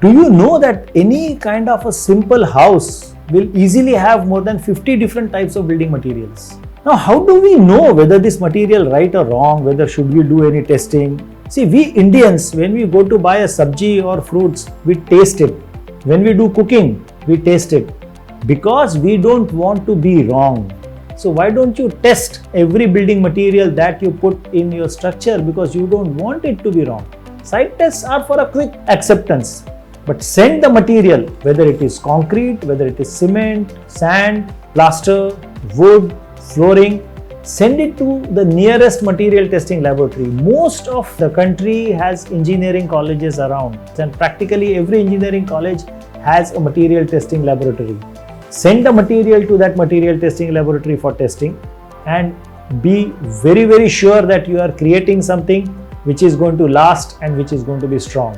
Do you know that any kind of a simple house will easily have more than 50 different types of building materials? Now, how do we know whether this material right or wrong, whether should we do any testing? See, we Indians, when we go to buy a sabji or fruits, we taste it. When we do cooking, we taste it because we don't want to be wrong. So why don't you test every building material that you put in your structure, because you don't want it to be wrong. Site tests are for a quick acceptance, but send the material, whether it is concrete, whether it is cement, sand, plaster, wood, flooring, send it to the nearest material testing laboratory. Most of the country has engineering colleges around, and practically every engineering college has a material testing laboratory. Send the material to that material testing laboratory for testing, and be very, very sure that you are creating something which is going to last and which is going to be strong.